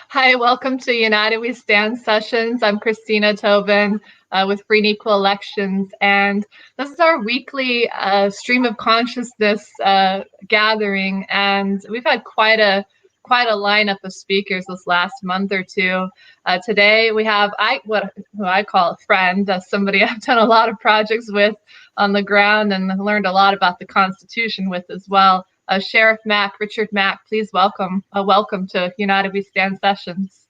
Hi, welcome to United We Stand sessions. I'm Christina Tobin with Free and Equal Elections, and this is our weekly stream of consciousness gathering. And we've had quite a lineup of speakers this last month or two. Today we have who I call a friend, somebody I've done a lot of projects with on the ground and learned a lot about the Constitution with as well. Sheriff Mack, Richard Mack, please welcome to United We Stand sessions.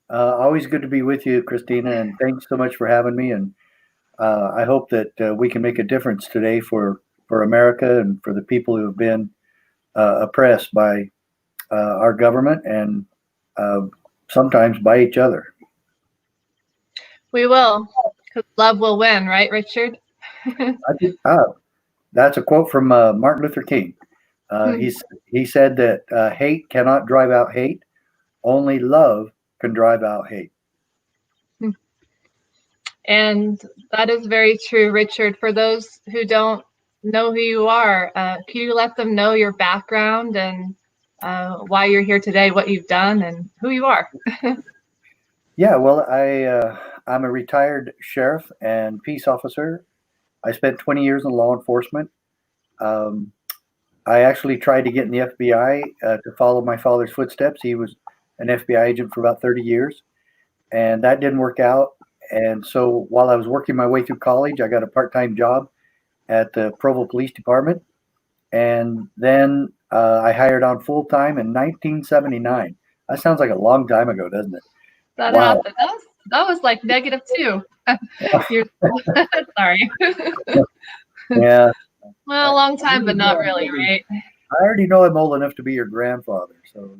Always good to be with you, Christina, and thanks so much for having me. And I hope that we can make a difference today for America and for the people who have been oppressed by our government and sometimes by each other. We will, because love will win, right, Richard? That's a quote from Martin Luther King. He said that hate cannot drive out hate, only love can drive out hate. And that is very true, Richard. For those who don't know who you are, can you let them know your background and why you're here today, what you've done, and who you are? Yeah, well, I'm a retired sheriff and peace officer. I spent 20 years in law enforcement. I actually tried to get in the FBI to follow my father's footsteps. He was an FBI agent for about 30 years, and that didn't work out. And so while I was working my way through college, I got a part-time job at the Provo Police Department. And then I hired on full-time in 1979. That sounds like a long time ago, doesn't it? That happened. That was like -2. Sorry. Yeah. Well, a long time, but not really, right? I already know I'm old enough to be your grandfather, so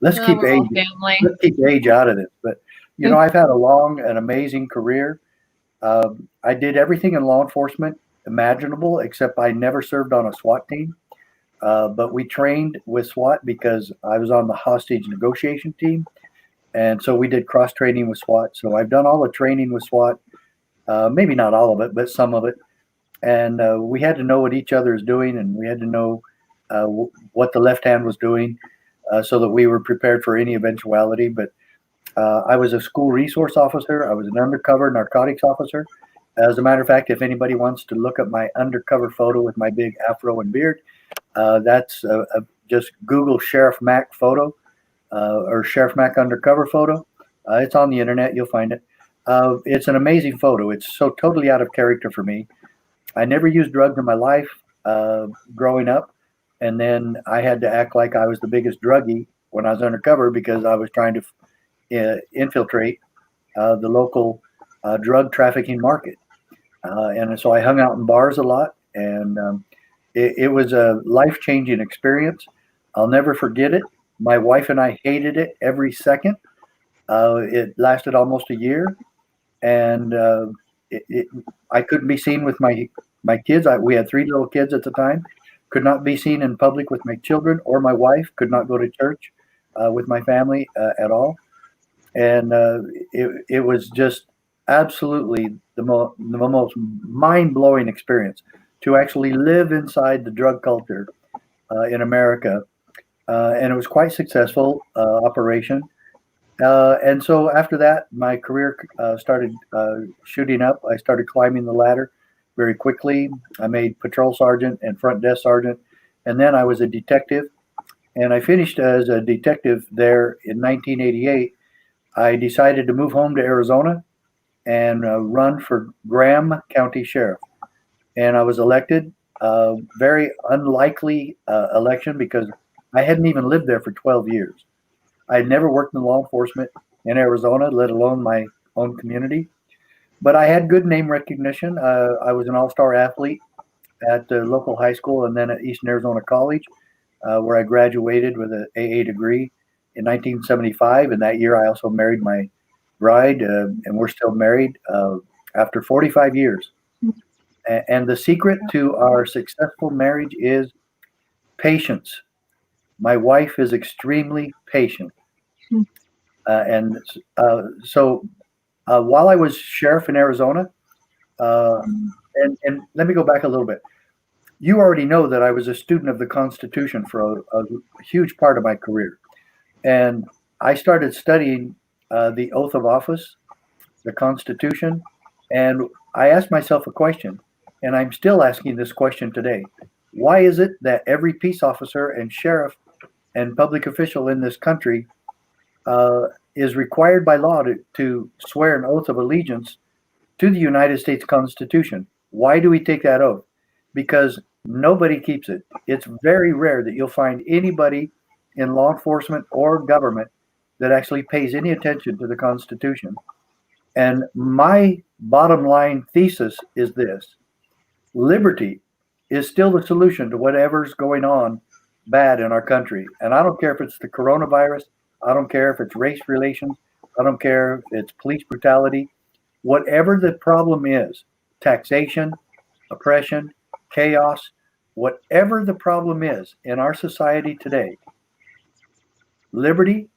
let's keep age out of this. But I've had a long and amazing career. I did everything in law enforcement imaginable, except I never served on a SWAT team. But we trained with SWAT because I was on the hostage negotiation team, and so we did cross training with SWAT. So I've done all the training with SWAT, maybe not all of it, but some of it. And we had to know what each other is doing, and we had to know what the left hand was doing so that we were prepared for any eventuality. But I was a school resource officer. I was an undercover narcotics officer. As a matter of fact, if anybody wants to look at my undercover photo with my big afro and beard, that's just Google Sheriff Mack photo or Sheriff Mack undercover photo. It's on the internet. You'll find it. It's an amazing photo. It's so totally out of character for me. I never used drugs in my life growing up, and then I had to act like I was the biggest druggie when I was undercover because I was trying to infiltrate the local drug trafficking market. And so I hung out in bars a lot, and it was a life-changing experience. I'll never forget it. My wife and I hated it every second. It lasted almost a year, and I couldn't be seen with my kids. We had 3 little kids at the time. Could not be seen in public with my children or my wife. Could not go to church with my family at all. And it was just absolutely the most mind-blowing experience to actually live inside the drug culture in America. And it was quite successful operation. And so after that, my career started shooting up. I started climbing the ladder very quickly. I made patrol sergeant and front desk sergeant. And then I was a detective. And I finished as a detective there in 1988. I decided to move home to Arizona and run for Graham County Sheriff. And I was elected. Very unlikely election because I hadn't even lived there for 12 years. I had never worked in law enforcement in Arizona, let alone my own community. But I had good name recognition. I was an all-star athlete at the local high school and then at Eastern Arizona College, where I graduated with an AA degree in 1975. And that year I also married my bride, and we're still married after 45 years. And the secret to our successful marriage is patience. My wife is extremely patient. So while I was sheriff in Arizona, and let me go back a little bit. You already know that I was a student of the Constitution for a huge part of my career. And I started studying the oath of office, the Constitution, and I asked myself a question, and I'm still asking this question today. Why is it that every peace officer and sheriff and public official in this country is required by law to swear an oath of allegiance to the United States Constitution? Why do we take that oath? Because nobody keeps it. It's very rare that you'll find anybody in law enforcement or government that actually pays any attention to the Constitution. And my bottom line thesis is this: liberty is still the solution to whatever's going on bad in our country. And I don't care if it's the coronavirus, I don't care if it's race relations, I don't care if it's police brutality, whatever the problem is, taxation, oppression, chaos, whatever the problem is in our society today, liberty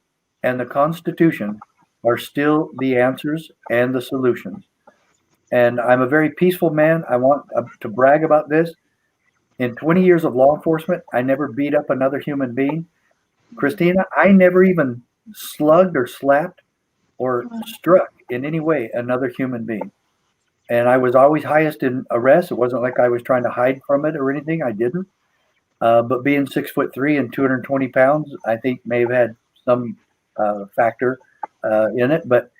and the Constitution are still the answers and the solutions. And I'm a very peaceful man. I want to brag about this. In 20 years of law enforcement, I never beat up another human being. Christina, I never even slugged or slapped or struck in any way another human being. And I was always highest in arrests. It wasn't like I was trying to hide from it or anything. I didn't. But being 6'3" and 220 pounds, I think may have had some factor in it. But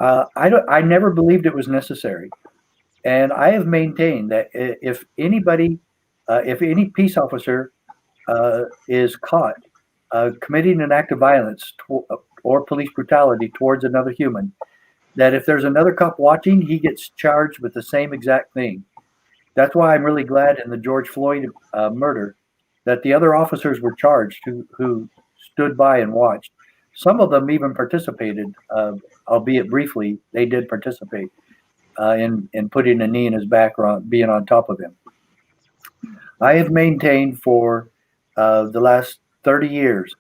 I never believed it was necessary. And I have maintained that if any peace officer is caught committing an act of violence or police brutality towards another human, that if there's another cop watching, he gets charged with the same exact thing. That's why I'm really glad in the George Floyd murder that the other officers were charged who stood by and watched. Some of them even participated, albeit briefly. They did participate in putting a knee in his back or being on top of him. I have maintained for the last 30 years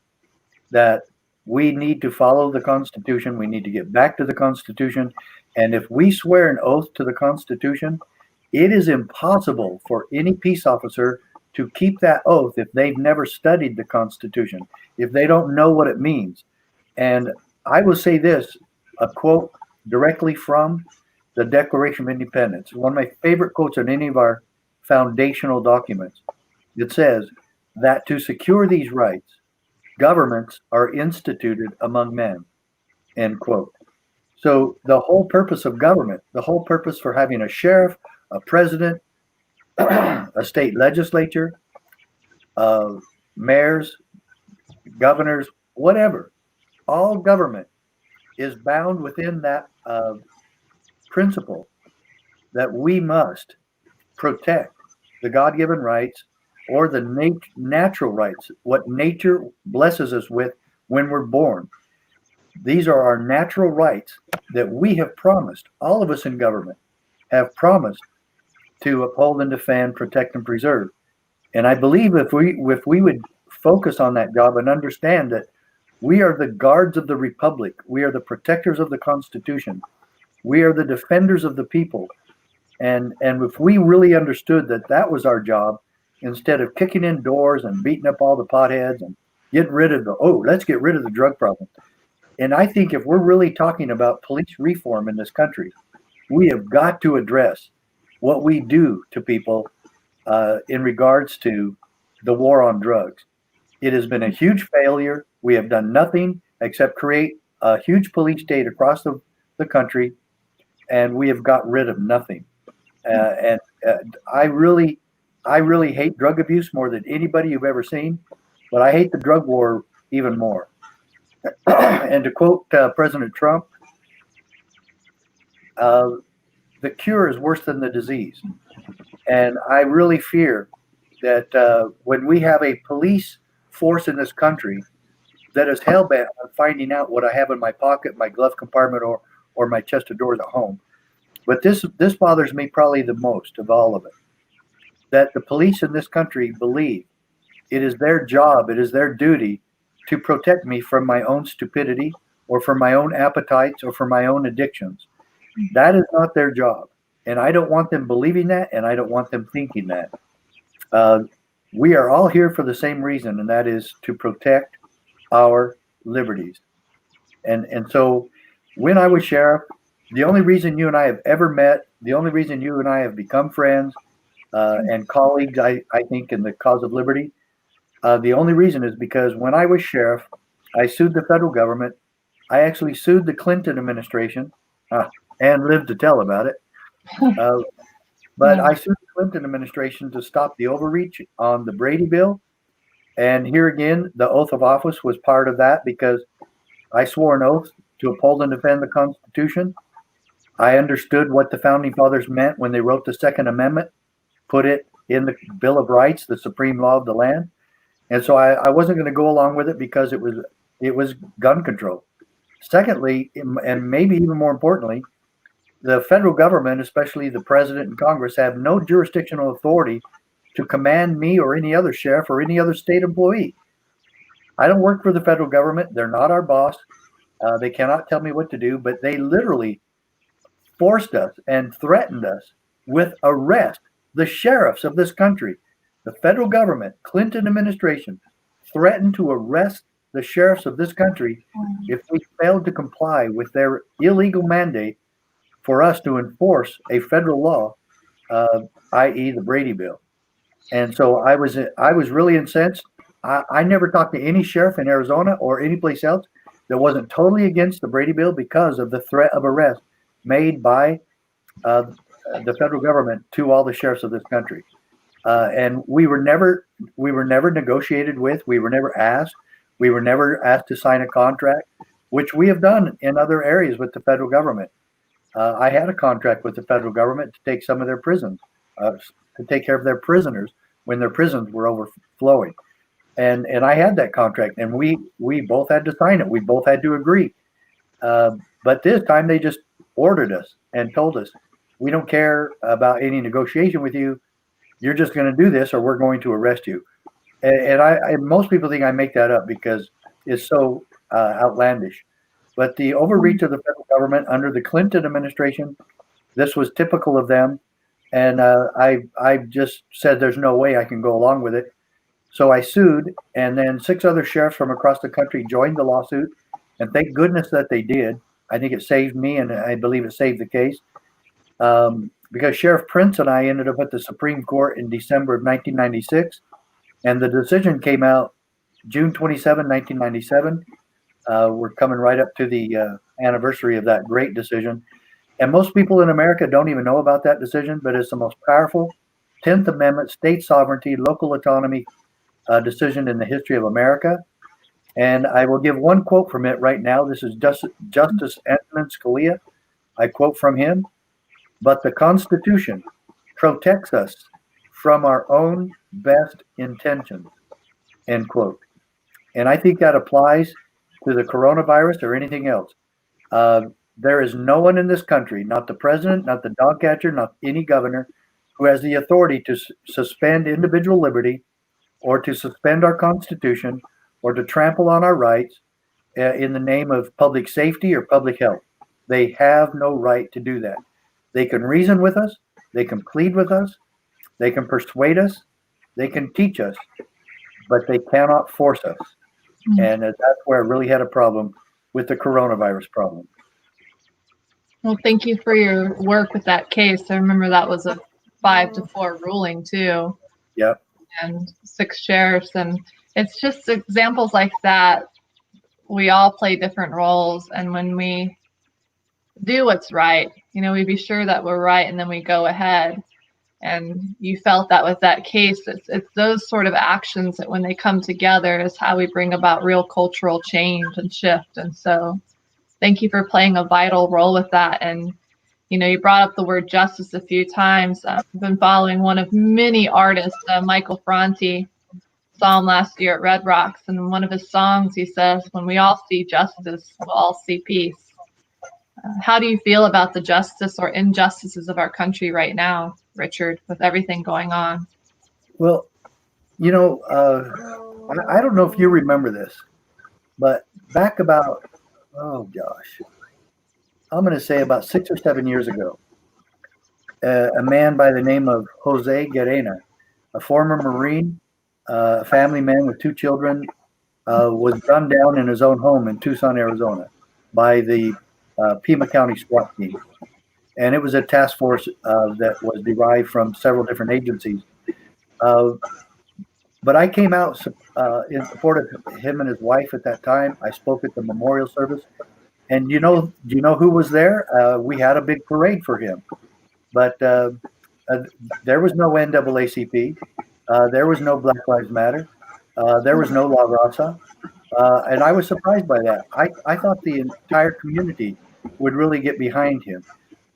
that we need to follow the Constitution. We need to get back to the Constitution. And if we swear an oath to the Constitution, it is impossible for any peace officer to keep that oath if they've never studied the Constitution, if they don't know what it means. And I will say this, a quote directly from the Declaration of Independence, one of my favorite quotes in any of our foundational documents. It says that to secure these rights, governments are instituted among men, end quote. So the whole purpose of government, the whole purpose for having a sheriff, a president, a state legislature, mayors, governors, whatever, all government is bound within that principle that we must protect the God-given rights or the natural rights, what nature blesses us with when we're born. These are our natural rights that we have promised, all of us in government have promised to uphold and defend, protect and preserve. And I believe if we would focus on that job and understand that we are the guards of the republic, we are the protectors of the Constitution, we are the defenders of the people. And if we really understood that that was our job, instead of kicking in doors and beating up all the potheads and getting rid of let's get rid of the drug problem. And I think if we're really talking about police reform in this country, we have got to address what we do to people in regards to the war on drugs. It has been a huge failure. We have done nothing except create a huge police state across the country, and we have got rid of nothing. And I really hate drug abuse more than anybody you've ever seen, but I hate the drug war even more. And to quote President Trump, the cure is worse than the disease. And I really fear that when we have a police force in this country that is hell-bent on finding out what I have in my pocket, my glove compartment, or my chest of drawers at home. But this bothers me probably the most of all of it, that the police in this country believe it is their job, it is their duty to protect me from my own stupidity or from my own appetites or from my own addictions. That is not their job. And I don't want them believing that, and I don't want them thinking that. We are all here for the same reason, and that is to protect our liberties. And so when I was sheriff, the only reason you and I have ever met, the only reason you and I have become friends and colleagues, I think, in the cause of liberty, the only reason is because when I was sheriff, I sued the federal government. I actually sued the Clinton administration and lived to tell about it. But I sued the Clinton administration to stop the overreach on the Brady bill. And here again, the oath of office was part of that because I swore an oath to uphold and defend the Constitution. I understood what the founding fathers meant when they wrote the Second Amendment, put it in the Bill of Rights, the supreme law of the land. And so I wasn't going to go along with it because it was gun control. Secondly, and maybe even more importantly, the federal government, especially the president and Congress, have no jurisdictional authority to command me or any other sheriff or any other state employee. I don't work for the federal government. They're not our boss. They cannot tell me what to do, but they literally forced us and threatened us with arrest. The sheriffs of this country, the federal government, Clinton administration, threatened to arrest the sheriffs of this country if we failed to comply with their illegal mandate for us to enforce a federal law, i.e. the Brady bill. And so I was really incensed. I never talked to any sheriff in Arizona or any place else that wasn't totally against the Brady bill because of the threat of arrest made by the federal government to all the sheriffs of this country. And we were never negotiated with. We were never asked. We were never asked to sign a contract, which we have done in other areas with the federal government. I had a contract with the federal government to take some of their prisons, to take care of their prisoners when their prisons were overflowing. And I had that contract, and we both had to sign it. We both had to agree. But this time they just ordered us and told us, we don't care about any negotiation with you. You're just going to do this or we're going to arrest you. And most people think I make that up because it's so outlandish. But the overreach of the federal government under the Clinton administration, this was typical of them. And I just said there's no way I can go along with it. So I sued, and then 6 other sheriffs from across the country joined the lawsuit. And thank goodness that they did. I think it saved me, and I believe it saved the case. Because Sheriff Prince and I ended up at the Supreme Court in December of 1996. And the decision came out June 27, 1997. We're coming right up to the anniversary of that great decision. And most people in America don't even know about that decision, but it's the most powerful 10th Amendment, state sovereignty, local autonomy decision in the history of America. And I will give one quote from it right now. This is Justice Edmund Scalia. I quote from him, "But the Constitution protects us from our own best intentions," end quote. And I think that applies to the coronavirus or anything else. There is no one in this country, not the president, not the dog catcher, not any governor, who has the authority to suspend individual liberty or to suspend our Constitution or to trample on our rights in the name of public safety or public health. They have no right to do that. They can reason with us. They can plead with us. They can persuade us. They can teach us, but they cannot force us. And that's where I really had a problem with the coronavirus problem. Well, thank you for your work with that case. I remember that was a 5-4 ruling too. Yep. And 6 sheriffs. And it's just examples like that. We all play different roles. And when we do what's right, we be sure that we're right, and then we go ahead. And you felt that with that case. It's those sort of actions that when they come together is how we bring about real cultural change and shift. And so thank you for playing a vital role with that. And, you brought up the word justice a few times. I've been following one of many artists, Michael Franti. Saw him last year at Red Rocks. And in one of his songs, he says, "When we all see justice, we'll all see peace." How do you feel about the justice or injustices of our country right now, Richard, with everything going on? Well, I don't know if you remember this, but back about, I'm going to say about 6 or 7 years ago, a man by the name of Hosea Gatina, a former Marine, a family man with 2 children, was gunned down in his own home in Tucson, Arizona, by the Pima County SWAT team. And it was a task force that was derived from several different agencies. But I came out in support of him and his wife at that time. I spoke at the memorial service. And do you know who was there? We had a big parade for him. But there was no NAACP. There was no Black Lives Matter. There was no La Raza. And I was surprised by that. I thought the entire community would really get behind him.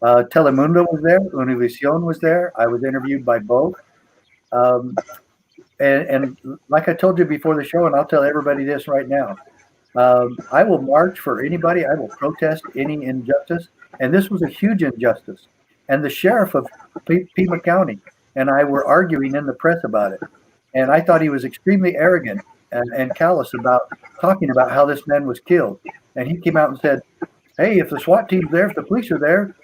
Telemundo was there. Univision was there. I was interviewed by both. And like I told you before the show, and I'll tell everybody this right now, I will march for anybody. I will protest any injustice. And this was a huge injustice. And the sheriff of Pima County and I were arguing in the press about it. And I thought he was extremely arrogant and callous about talking about how this man was killed. And he came out and said, hey, if the SWAT team's there, if the police are there,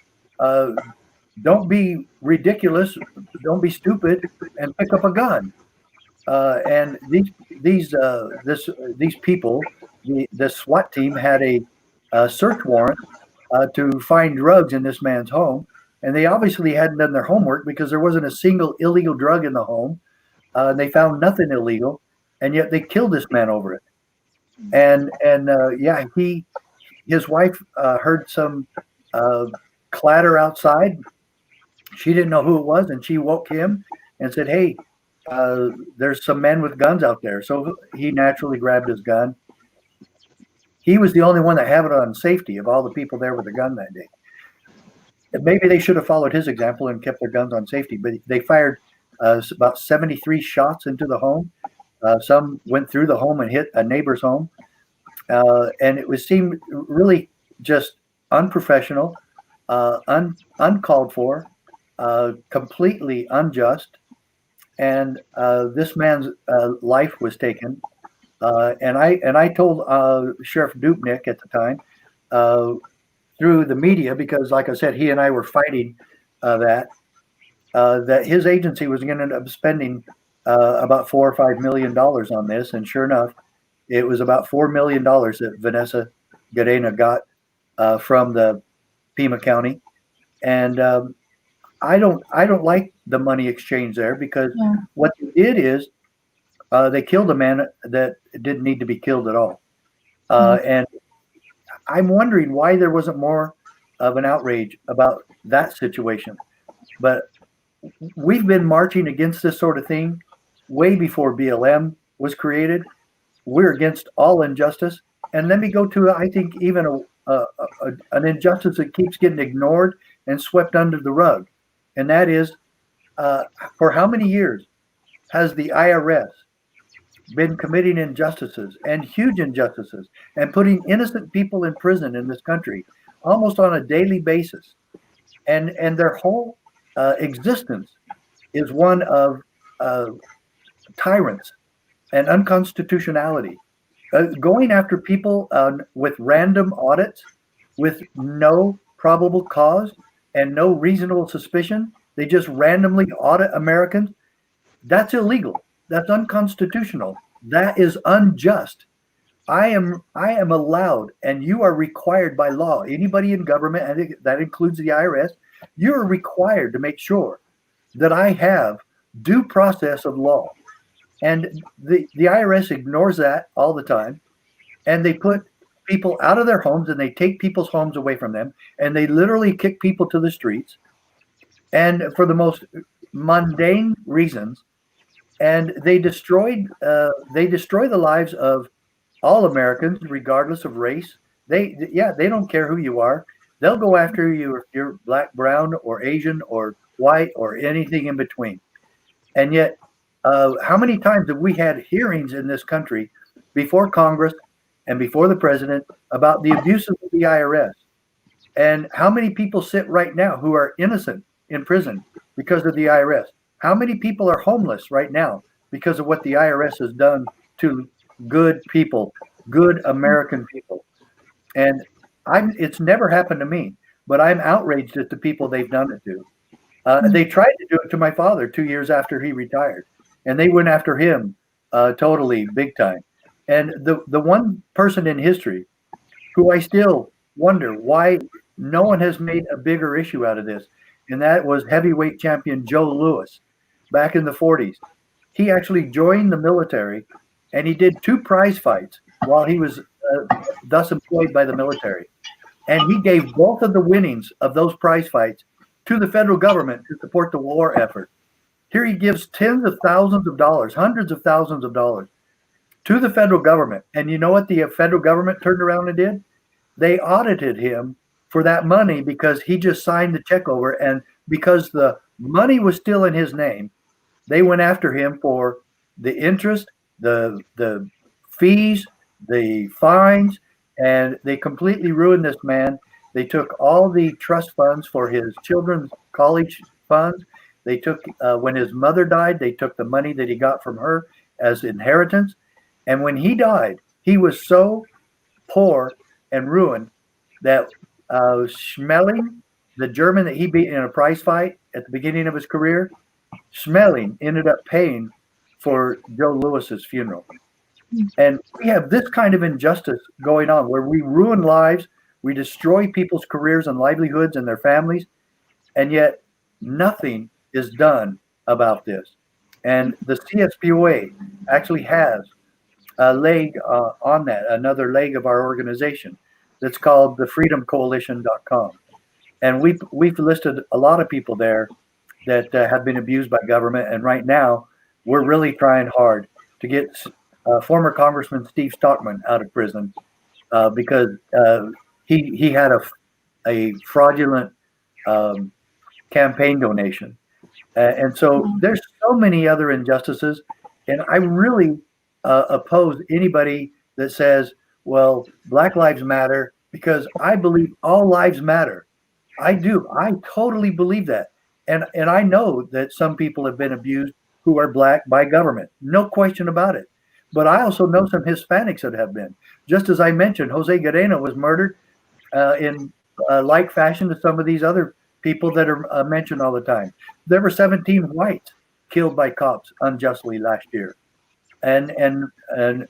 don't be ridiculous, don't be stupid, and pick up a gun. And these people, the SWAT team had a search warrant to find drugs in this man's home, and they obviously hadn't done their homework because there wasn't a single illegal drug in the home. They found nothing illegal, and yet they killed this man over it. And his wife heard some clatter outside. She didn't know who it was, and she woke him and said, hey, there's some men with guns out there. So he naturally grabbed his gun. He was the only one that had it on safety of all the people there with a gun that day. Maybe they should have followed his example and kept their guns on safety, but they fired about 73 shots into the home. Some went through the home and hit a neighbor's home. And it seemed really just unprofessional, uncalled for, completely unjust. And this man's life was taken. And I told Sheriff Dupnick at the time through the media, because like I said, he and I were fighting that his agency was going to end up spending about $4 or $5 million on this. And sure enough, it was about $4 million that Vanessa Gatina got from the Pima County. And I don't like the money exchange there, because what they did is they killed a man that didn't need to be killed at all. And I'm wondering why there wasn't more of an outrage about that situation. But we've been marching against this sort of thing way before BLM was created. We're against all injustice. And let me go to, I think, even an injustice that keeps getting ignored and swept under the rug. And that is, for how many years has the IRS been committing injustices and huge injustices and putting innocent people in prison in this country almost on a daily basis? And their whole existence is one of tyrants and unconstitutionality. Going after people with random audits, with no probable cause and no reasonable suspicion. They just randomly audit Americans. That's illegal. That's unconstitutional. That is unjust. I am allowed, and you are required by law. Anybody in government, and that includes the IRS, you are required to make sure that I have due process of law. And the IRS ignores that all the time, and they put people out of their homes, and they take people's homes away from them, and they literally kick people to the streets, and for the most mundane reasons. And they destroy the lives of all Americans, regardless of race. They don't care who you are. They'll go after you if you're black, brown, or Asian, or white, or anything in between. And yet, how many times have we had hearings in this country before Congress and before the president about the abuses of the IRS? And how many people sit right now who are innocent in prison because of the IRS? How many people are homeless right now because of what the IRS has done to good people, good American people? And it's never happened to me, but I'm outraged at the people they've done it to. They tried to do it to my father 2 years after he retired, and they went after him totally big time. And the one person in history who I still wonder why no one has made a bigger issue out of this, and that was heavyweight champion Joe Louis back in the 40s. He actually joined the military, and he did 2 prize fights while he was thus employed by the military. And he gave both of the winnings of those prize fights to the federal government to support the war effort. Here he gives tens of thousands of dollars, hundreds of thousands of dollars to the federal government. And you know what the federal government turned around and did? They audited him for that money because he just signed the check over. And because the money was still in his name, they went after him for the interest, the fees, the fines, and they completely ruined this man. They took all the trust funds for his children's college funds. They took, when his mother died, they took the money that he got from her as inheritance. And when he died, he was so poor and ruined that Schmeling, the German that he beat in a prize fight at the beginning of his career, Schmeling ended up paying for Joe Louis's funeral. And we have this kind of injustice going on where we ruin lives, we destroy people's careers and livelihoods and their families, and yet nothing is done about this. And the CSPOA actually has a leg on that, another leg of our organization that's called the freedomcoalition.com. And we've listed a lot of people there that have been abused by government. And right now, we're really trying hard to get former Congressman Steve Stockman out of prison because he had a fraudulent campaign donation. And so there's so many other injustices. And I really oppose anybody that says, well, Black Lives Matter, because I believe all lives matter. I do. I totally believe that. And I know that some people have been abused who are Black by government. No question about it. But I also know some Hispanics that have been. Just as I mentioned, Hosea Gatina was murdered in like fashion to some of these other people that are mentioned all the time. There were 17 whites killed by cops unjustly last year. And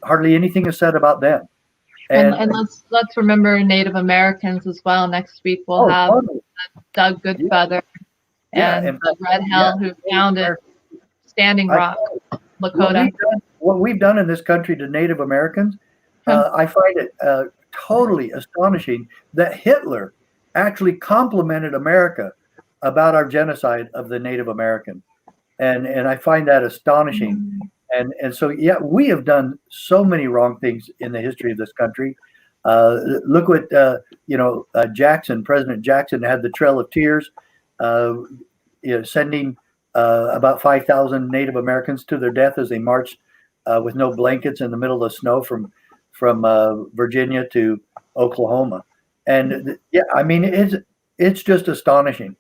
hardly anything is said about them. And let's remember Native Americans as well. Next week we'll have Doug Goodfeather and Red Hell, who founded Standing Rock, Lakota. What we've done in this country to Native Americans, I find it totally astonishing that Hitler actually complimented America about our genocide of the Native American. And I find that astonishing. And so, yeah, we have done so many wrong things in the history of this country. Look what, Jackson, President Jackson had the Trail of Tears, sending about 5,000 Native Americans to their death as they marched with no blankets in the middle of the snow from Virginia to Oklahoma. And yeah, I mean, it's just astonishing.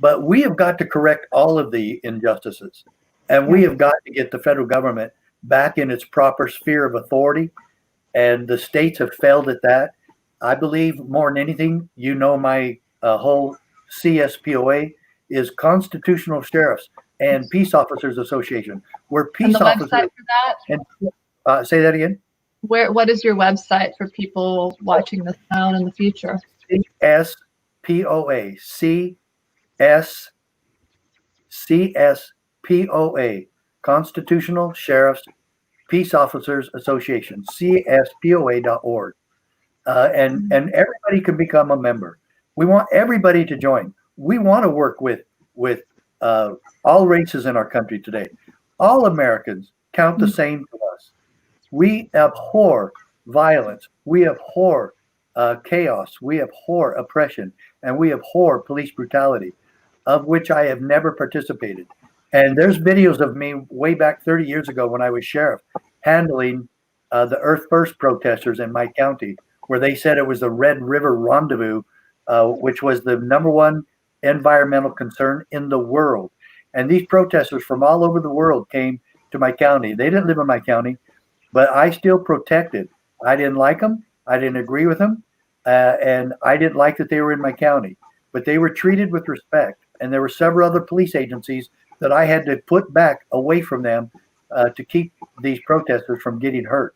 But we have got to correct all of the injustices. And we have got to get the federal government back in its proper sphere of authority. And the states have failed at that. I believe more than anything, my whole CSPOA is Constitutional Sheriffs and Peace Officers Association. We're peace officers. Website for that? And, say that again. What is your website for people watching this now and in the future? CSPOA. CSPOA, Constitutional Sheriffs Peace Officers Association, CSPOA.org. And everybody can become a member. We want everybody to join. We want to work with all races in our country today. All Americans count the same to us. We abhor violence. We abhor chaos. We abhor oppression. And we abhor police brutality, of which I have never participated. And there's videos of me way back 30 years ago when I was sheriff handling the Earth First protesters in my county, where they said it was the Red River Rendezvous, which was the #1 environmental concern in the world. And these protesters from all over the world came to my county. They didn't live in my county, but I still protected. I didn't like them. I didn't agree with them. And I didn't like that they were in my county, but they were treated with respect. And there were several other police agencies that I had to put back away from them to keep these protesters from getting hurt.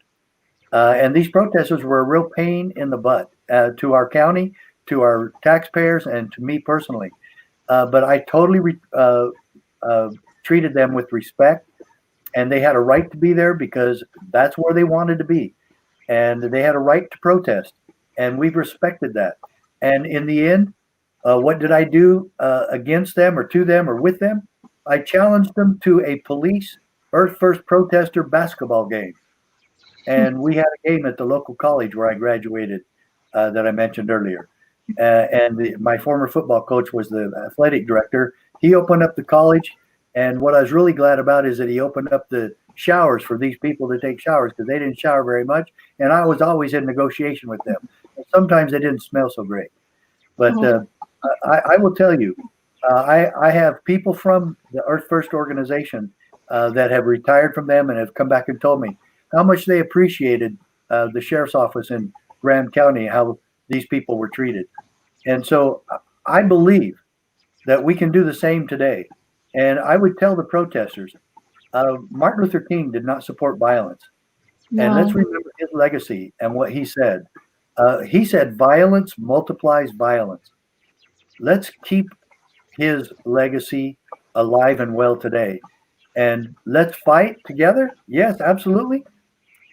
And these protesters were a real pain in the butt to our county, to our taxpayers, and to me personally. But I totally treated them with respect, and they had a right to be there because that's where they wanted to be. And they had a right to protest, and we've respected that. And in the end, what did I do against them or to them or with them? I challenged them to a police Earth First protester basketball game. And we had a game at the local college where I graduated that I mentioned earlier. My former football coach was the athletic director. He opened up the college. And what I was really glad about is that he opened up the showers for these people to take showers because they didn't shower very much. And I was always in negotiation with them. Sometimes they didn't smell so great. But I will tell you, I have people from the Earth First organization that have retired from them and have come back and told me how much they appreciated the sheriff's office in Graham County, how these people were treated. And so I believe that we can do the same today. And I would tell the protesters, Martin Luther King did not support violence. No. And let's remember his legacy and what he said. He said, violence multiplies violence. Let's keep his legacy alive and well today. And let's fight together. Yes, absolutely.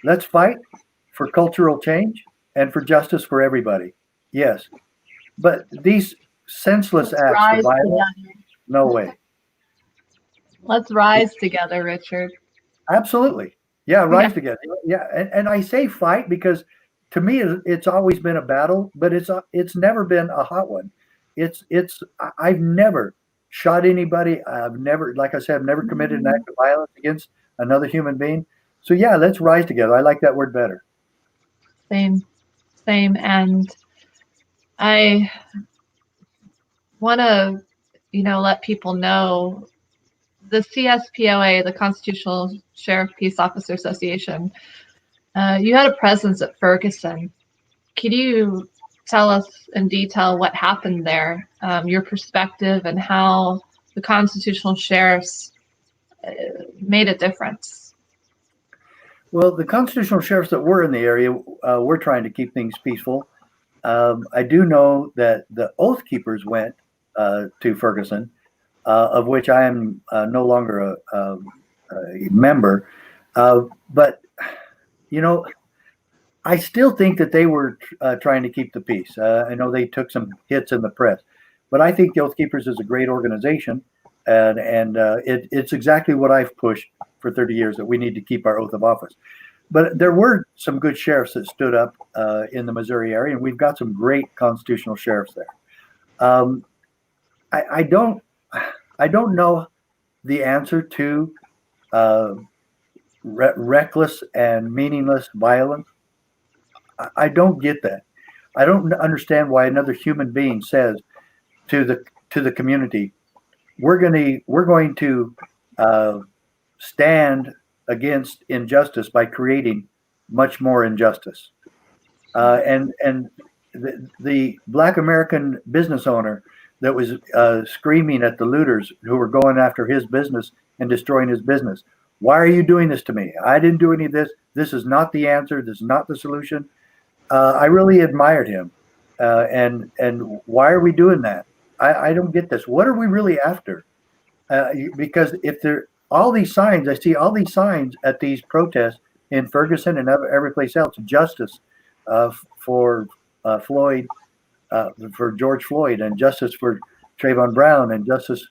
Let's fight for cultural change and for justice for everybody. Yes. But these senseless acts of violence, no way. Let's rise together, Richard. Absolutely. Yeah, rise together. Yeah, and I say fight because to me it's always been a battle, but it's never been a hot one. I've never shot anybody. I've never, like I said, I've never committed an act of violence against another human being. So yeah, let's rise together. I like that word better. Same. And I want to, let people know the CSPOA, the Constitutional Sheriff Peace Officer Association, you had a presence at Ferguson. Could you tell us in detail what happened there, your perspective, and how the constitutional sheriffs made a difference? Well, the constitutional sheriffs that were in the area, we're trying to keep things peaceful. I do know that the Oath Keepers went to Ferguson, of which I am no longer a member. But, I still think that they were trying to keep the peace. I know they took some hits in the press, but I think the Oath Keepers is a great organization, and it's exactly what I've pushed for 30 years, that we need to keep our oath of office. But there were some good sheriffs that stood up in the Missouri area, and we've got some great constitutional sheriffs there. I don't know the answer to reckless and meaningless violence. I don't get that. I don't understand why another human being says to the community, we're going to stand against injustice by creating much more injustice. And the Black American business owner that was screaming at the looters who were going after his business and destroying his business. Why are you doing this to me? I didn't do any of this. This is not the answer. This is not the solution. I really admired him. And why are we doing that? I don't get this. What are we really after? Because if there all these signs, I see all these signs at these protests in Ferguson and every place else, justice for Floyd, for George Floyd, and justice for Trayvon Brown, and justice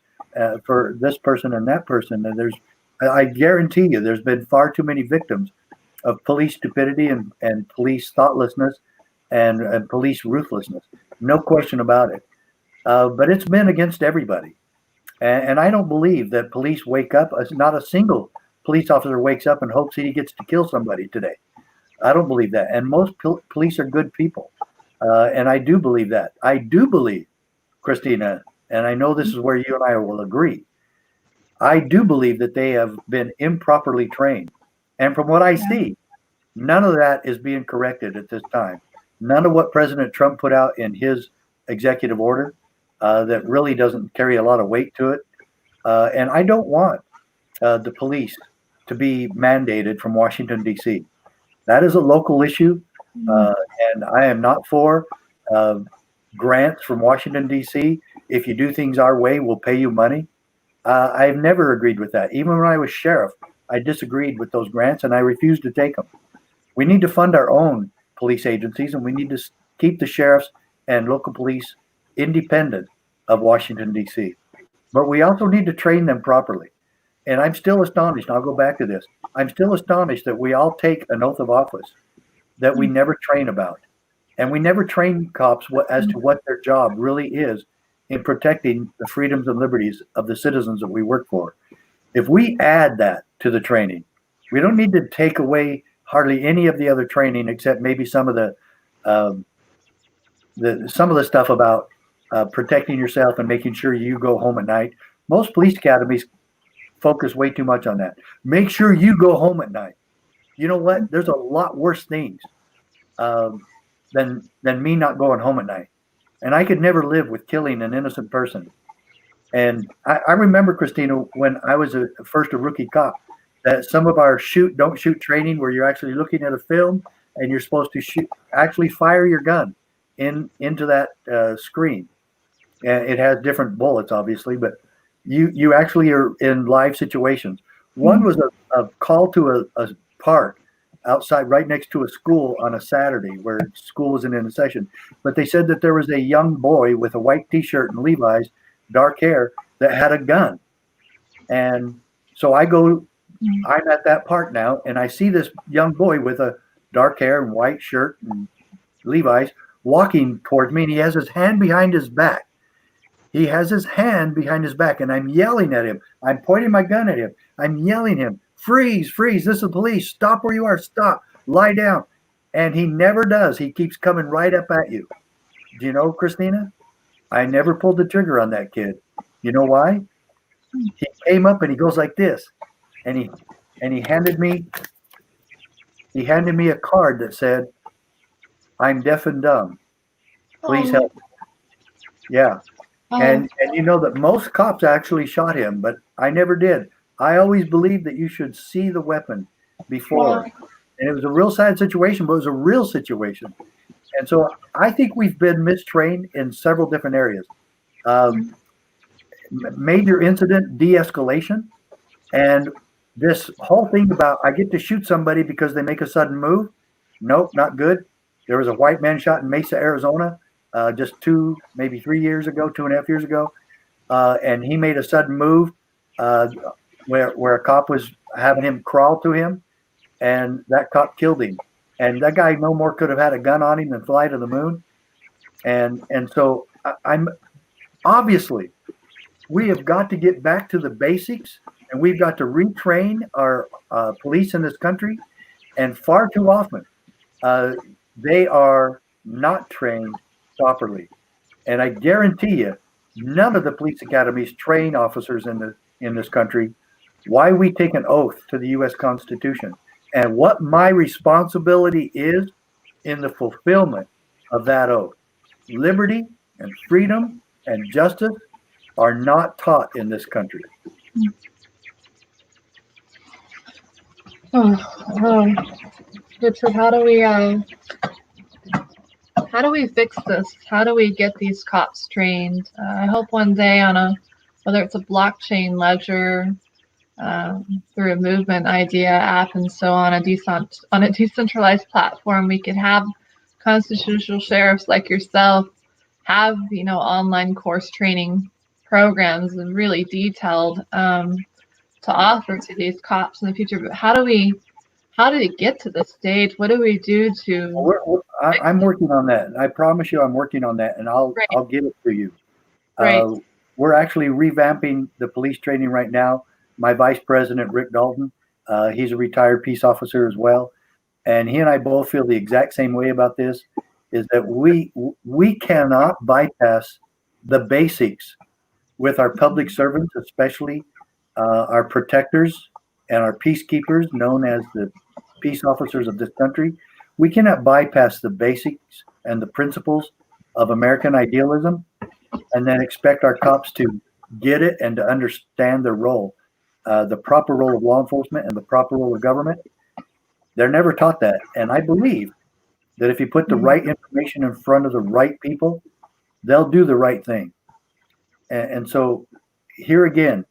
for this person and that person. And I guarantee you, there's been far too many victims of police stupidity and police thoughtlessness and police ruthlessness. No question about it. But it's been against everybody. And I don't believe that police wake up. Not a single police officer wakes up and hopes he gets to kill somebody today. I don't believe that. And most police are good people. And I do believe that. I do believe, Christina, and I know this is where you and I will agree, I do believe that they have been improperly trained. And from what I see, none of that is being corrected at this time. None of what President Trump put out in his executive order that really doesn't carry a lot of weight to it. And I don't want the police to be mandated from Washington, D.C. That is a local issue, and I am not for grants from Washington, D.C. If you do things our way, we'll pay you money. I've never agreed with that. Even when I was sheriff, I disagreed with those grants, and I refused to take them. We need to fund our own police agencies, and we need to keep the sheriffs and local police independent of Washington, D.C. But we also need to train them properly. And I'm still astonished, and I'll go back to this. I'm still astonished that we all take an oath of office that we never train about. And we never train cops as to what their job really is in protecting the freedoms and liberties of the citizens that we work for. If we add that to the training, we don't need to take away hardly any of the other training except maybe some of the stuff about protecting yourself and making sure you go home at night. Most police academies focus way too much on that. Make sure you go home at night. You know what? There's a lot worse things than me not going home at night. And I could never live with killing an innocent person. And I remember, Christina, when I was first a rookie cop, that some of our don't shoot training, where you're actually looking at a film and you're supposed to actually fire your gun into that screen. And it has different bullets, obviously, but you actually are in live situations. One was a call to a park outside, right next to a school on a Saturday where school wasn't in a session. But they said that there was a young boy with a white T-shirt and Levi's, dark hair, that had a gun. And so I'm at that park now, and I see this young boy with a dark hair and white shirt and Levi's walking towards me, and he has his hand behind his back. He has his hand behind his back, and I'm yelling at him. I'm pointing my gun at him. I'm yelling at him, freeze, freeze, this is the police. Stop where you are, stop, lie down. And he never does. He keeps coming right up at you. Do you know, Christina? I never pulled the trigger on that kid. You know why? He came up and he goes like this, and he handed me a card that said, "I'm deaf and dumb. Please help me." Yeah. And you know that most cops actually shot him, but I never did. I always believed that you should see the weapon before. And it was a real sad situation, but it was a real situation. And so I think we've been mistrained in several different areas. Major incident de-escalation, and this whole thing about I get to shoot somebody because they make a sudden move. Nope, not good. There was a white man shot in Mesa, Arizona, just 3 years ago, 2.5 years ago. And he made a sudden move where a cop was having him crawl to him, and that cop killed him. And that guy no more could have had a gun on him than fly to the moon. And so I'm obviously, we have got to get back to the basics, and we've got to retrain our police in this country. And far too often, they are not trained properly. And I guarantee you, none of the police academies train officers in this country why we take an oath to the U.S. Constitution and what my responsibility is in the fulfillment of that oath. Liberty and freedom and justice are not taught in this country. Richard, how do we fix this? How do we get these cops trained? I hope one day whether it's a blockchain ledger, through a movement idea app and so on a decentralized platform, we could have constitutional sheriffs like yourself have online course training programs and really detailed to offer to these cops in the future. But how do we get to this stage? What do we do to? I'm working on that. I promise you, I'm working on that, and I'll get it for you. Right. We're actually revamping the police training right now. My vice president, Rick Dalton, he's a retired peace officer as well, and he and I both feel the exact same way about this. Is that we cannot bypass the basics with our public servants, especially our protectors and our peacekeepers, known as the peace officers of this country. We cannot bypass the basics and the principles of American idealism and then expect our cops to get it and to understand their role, the proper role of law enforcement and the proper role of government. They're never taught that. And I believe that if you put the right information in front of the right people, they'll do the right thing. And so here again,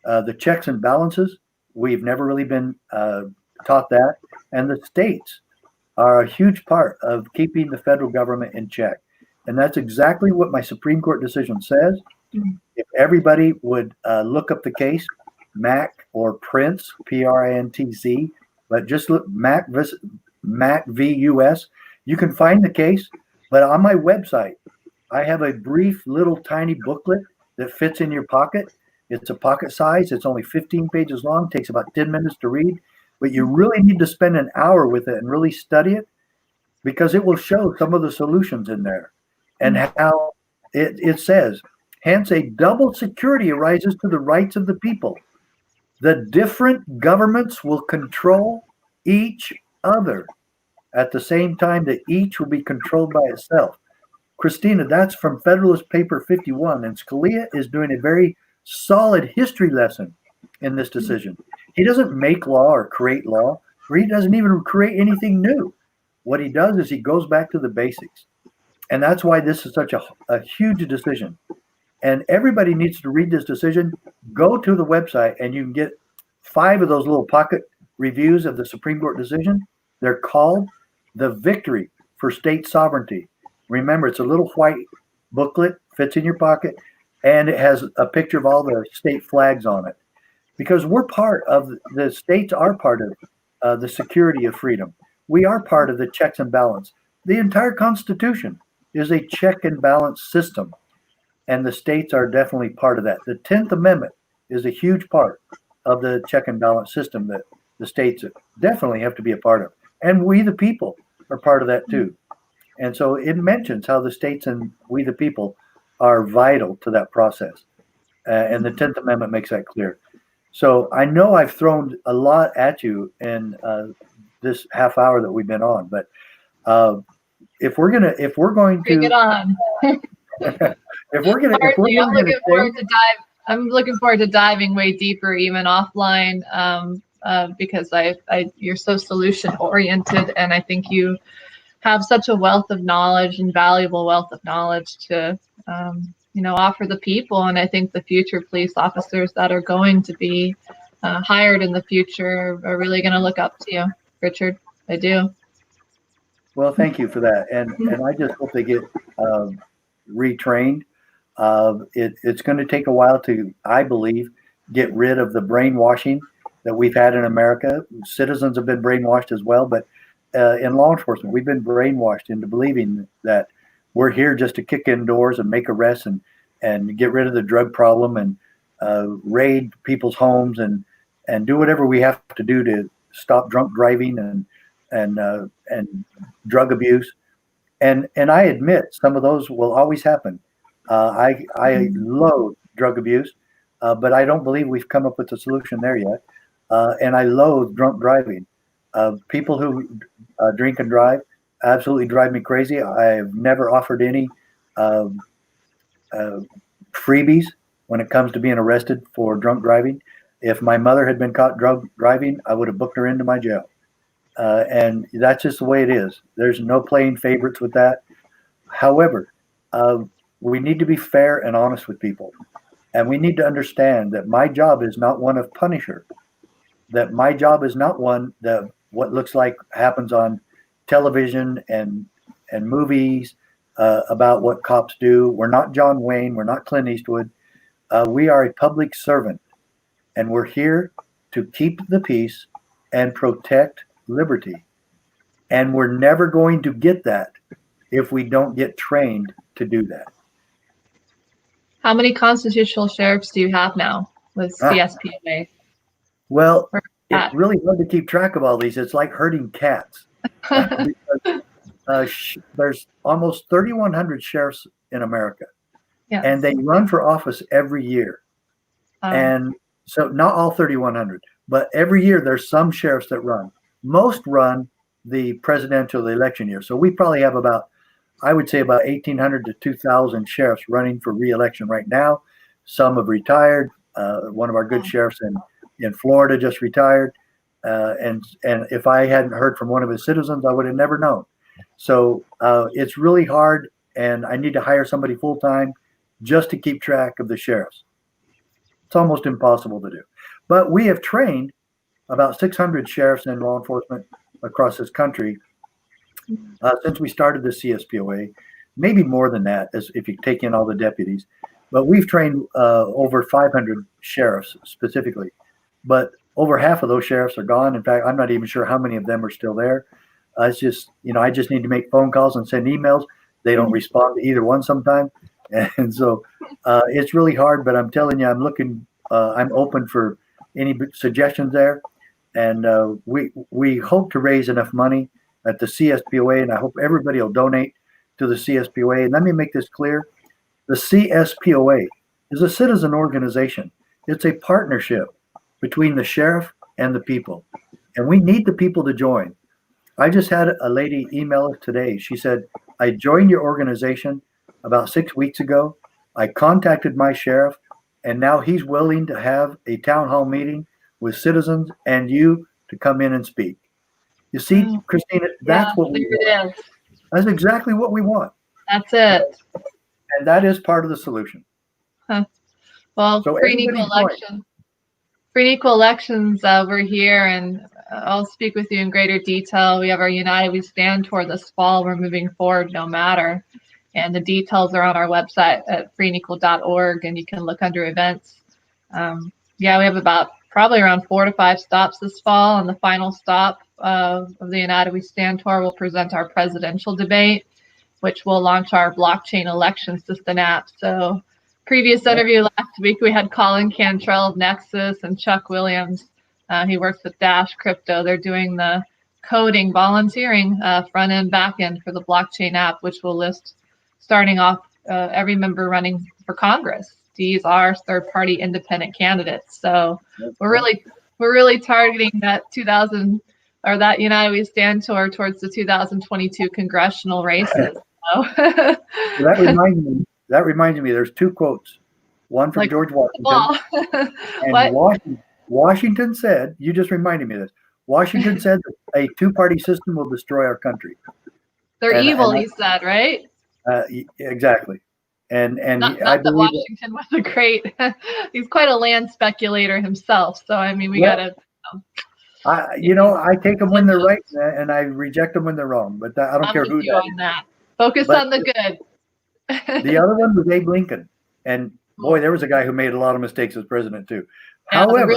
the checks and balances, we've never really been taught that. And the states are a huge part of keeping the federal government in check. And that's exactly what my Supreme Court decision says. If everybody would look up the case, Mack or Prince, Printz, but just look Mack v. US, you can find the case. But on my website, I have a brief little tiny booklet that fits in your pocket. It's a pocket size. It's only 15 pages long, takes about 10 minutes to read. But you really need to spend an hour with it and really study it, because it will show some of the solutions in there and how it says, hence a double security arises to the rights of the people. The different governments will control each other at the same time that each will be controlled by itself. Christina, that's from Federalist Paper 51, and Scalia is doing a very solid history lesson in this decision. He doesn't make law or create law, or he doesn't even create anything new. What he does is he goes back to the basics. And that's why this is such a huge decision. And everybody needs to read this decision. Go to the website and you can get 5 of those little pocket reviews of the Supreme Court decision. They're called The Victory for State Sovereignty. Remember, it's a little white booklet, fits in your pocket, and it has a picture of all the state flags on it. Because we're part of, the states are part of the security of freedom. We are part of the checks and balance. The entire Constitution is a check and balance system, and the states are definitely part of that. The 10th Amendment is a huge part of the check and balance system that the states definitely have to be a part of. And we, the people, are part of that too. And so it mentions how the states and we, the people, are vital to that process. And the 10th Amendment makes that clear. So I know I've thrown a lot at you in this half hour that we've been on, but if we're going to bring it on. I'm looking forward to diving way deeper, even offline, because you're so solution oriented, and I think you have such a wealth of knowledge and valuable wealth of knowledge to offer the people. And I think the future police officers that are going to be hired in the future are really going to look up to you, Richard. I do. Well, thank you for that. And I just hope they get retrained. It's going to take a while to, I believe, get rid of the brainwashing that we've had in America. Citizens have been brainwashed as well, but in law enforcement, we've been brainwashed into believing that we're here just to kick in doors and make arrests and get rid of the drug problem and raid people's homes and do whatever we have to do to stop drunk driving and drug abuse. And I admit some of those will always happen. I loathe drug abuse, but I don't believe we've come up with a solution there yet. And I loathe drunk driving. People who drink and drive absolutely drive me crazy. I've never offered any freebies when it comes to being arrested for drunk driving. If my mother had been caught drunk driving, I would have booked her into my jail. And that's just the way it is. There's no playing favorites with that. However, we need to be fair and honest with people. And we need to understand that my job is not one of punisher. That my job is not one that what looks like happens on television and movies about what cops do. We're not John Wayne. We're not Clint Eastwood. We are a public servant. And we're here to keep the peace and protect liberty. And we're never going to get that if we don't get trained to do that. How many constitutional sheriffs do you have now with CSPOA? Well, it's really hard to keep track of all these. It's like herding cats. There's almost 3,100 sheriffs in America. Yes. And they run for office every year. And so not all 3,100, but every year there's some sheriffs that run. Most run the presidential election year. So we probably have about 1,800 to 2,000 sheriffs running for re-election right now. Some have retired. One of our good sheriffs in Florida just retired. and if I hadn't heard from one of his citizens, I would have never known. So it's really hard, and I need to hire somebody full time just to keep track of the sheriffs. It's almost impossible to do. But we have trained about 600 sheriffs and law enforcement across this country since we started the CSPOA, maybe more than that, as if you take in all the deputies. But we've trained over 500 sheriffs specifically. But over half of those sheriffs are gone. In fact, I'm not even sure how many of them are still there. It's just, I just need to make phone calls and send emails. They don't respond to either one sometimes. And so it's really hard, but I'm telling you, I'm open for any suggestions there. And we hope to raise enough money at the CSPOA, and I hope everybody will donate to the CSPOA. And let me make this clear. The CSPOA is a citizen organization. It's a partnership between the sheriff and the people. And we need the people to join. I just had a lady email us today. She said, I joined your organization about 6 weeks ago. I contacted my sheriff, and now he's willing to have a town hall meeting with citizens and you to come in and speak. You see, Christina, that's what we want. That's exactly what we want. That's it. And that is part of the solution. Huh. Well, so free and equal election. Free and equal elections, we're here, and I'll speak with you in greater detail. We have our United We Stand tour this fall. We're moving forward no matter. And the details are on our website at freeandequal.org, and you can look under events. We have probably around 4 to 5 stops this fall, and the final stop of the United We Stand tour will present our presidential debate, which will launch our blockchain election system app. So previous interview last week, we had Colin Cantrell of Nexus and Chuck Williams. He works with Dash Crypto. They're doing the coding, volunteering, front end, back end for the blockchain app, which will list starting off every member running for Congress. These are third-party independent candidates. So we're really targeting that that United We Stand tour towards the 2022 congressional races. So. That reminds me. There's 2 quotes. One from George Washington. And Washington said, you just reminded me of this. Washington said that a 2-party system will destroy our country. They're evil, he said, right? Exactly. And not that Washington was a great. He's quite a land speculator himself. So I mean, we gotta. I take them when they're right, and I reject them when they're wrong. But I don't care who does. Focus on the good. The other one was Abe Lincoln, and boy, there was a guy who made a lot of mistakes as president too. However,